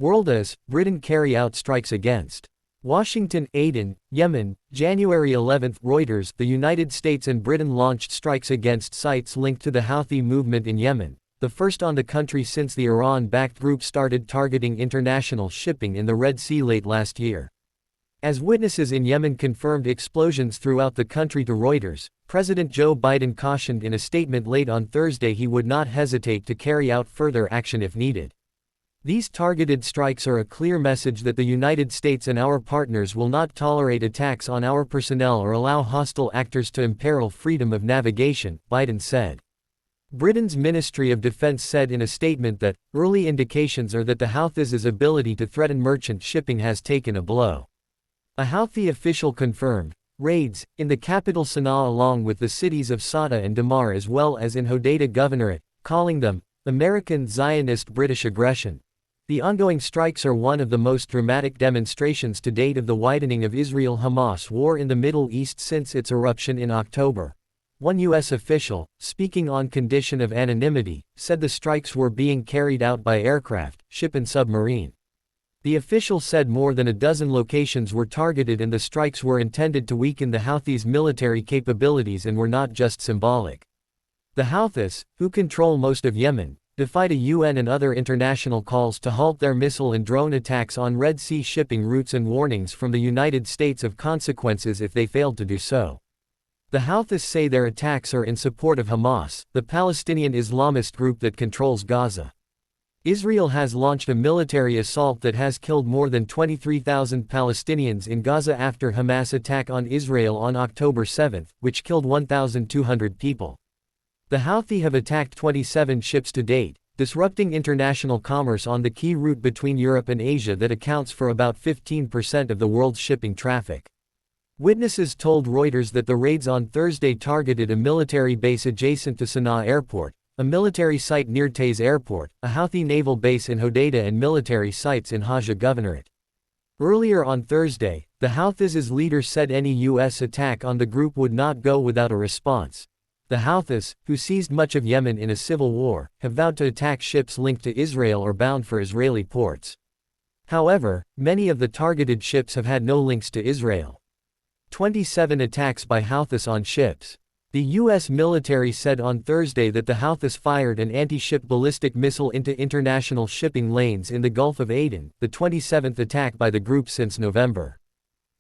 WorldUS, Britain carry out strikes against Washington, ADEN, Yemen, January 11. Reuters, the United States and Britain launched strikes against sites linked to the Houthi movement in Yemen, the first on the country since the Iran-backed group started targeting international shipping in the Red Sea late last year. As witnesses in Yemen confirmed explosions throughout the country to Reuters, President Joe Biden cautioned in a statement late on Thursday he would not hesitate to carry out further action if needed. These targeted strikes are a clear message that the United States and our partners will not tolerate attacks on our personnel or allow hostile actors to imperil freedom of navigation, Biden said. Britain's Ministry of Defense said in a statement that, early indications are that the Houthis' ability to threaten merchant shipping has taken a blow. A Houthi official confirmed raids in the capital Sanaa along with the cities of Saada and Dhamar as well as in Hodeidah governorate, calling them American-Zionist-British aggression. The ongoing strikes are one of the most dramatic demonstrations to date of the widening of Israel-Hamas war in the Middle East since its eruption in October. One U.S. official, speaking on condition of anonymity, said the strikes were being carried out by aircraft, ship and submarine. The official said more than a dozen locations were targeted and the strikes were intended to weaken the Houthis' military capabilities and were not just symbolic. The Houthis, who control most of Yemen, defied a UN and other international calls to halt their missile and drone attacks on Red Sea shipping routes and warnings from the United States of consequences if they failed to do so. The Houthis say their attacks are in support of Hamas, the Palestinian Islamist group that controls Gaza. Israel has launched a military assault that has killed more than 23,000 Palestinians in Gaza after Hamas attack on Israel on October 7, which killed 1,200 people. The Houthi have attacked 27 ships to date, disrupting international commerce on the key route between Europe and Asia that accounts for about 15% of the world's shipping traffic. Witnesses told Reuters that the raids on Thursday targeted a military base adjacent to Sanaa Airport, a military site near Taiz Airport, a Houthi naval base in Hodeidah and military sites in Hodeidah governorate. Earlier on Thursday, the Houthis' leader said any U.S. attack on the group would not go without a response. The Houthis, who seized much of Yemen in a civil war, have vowed to attack ships linked to Israel or bound for Israeli ports. However, many of the targeted ships have had no links to Israel. 27 attacks by Houthis on ships. The U.S. military said on Thursday that the Houthis fired an anti-ship ballistic missile into international shipping lanes in the Gulf of Aden, the 27th attack by the group since November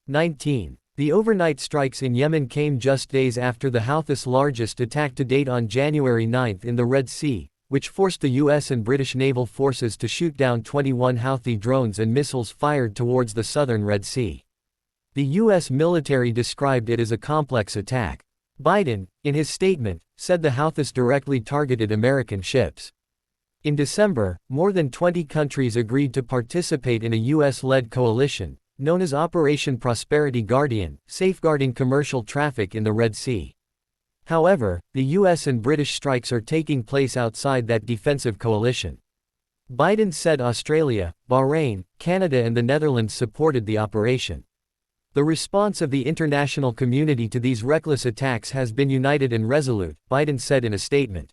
19. The overnight strikes in Yemen came just days after the Houthis' largest attack to date on January 9 in the Red Sea, which forced the U.S. and British naval forces to shoot down 21 Houthi drones and missiles fired towards the southern Red Sea. The U.S. military described it as a complex attack. Biden, in his statement, said the Houthis directly targeted American ships. In December, more than 20 countries agreed to participate in a U.S.-led coalition, known as Operation Prosperity Guardian, safeguarding commercial traffic in the Red Sea. However, the U.S. and British strikes are taking place outside that defensive coalition. Biden said Australia, Bahrain, Canada and the Netherlands supported the operation. The response of the international community to these reckless attacks has been united and resolute, Biden said in a statement.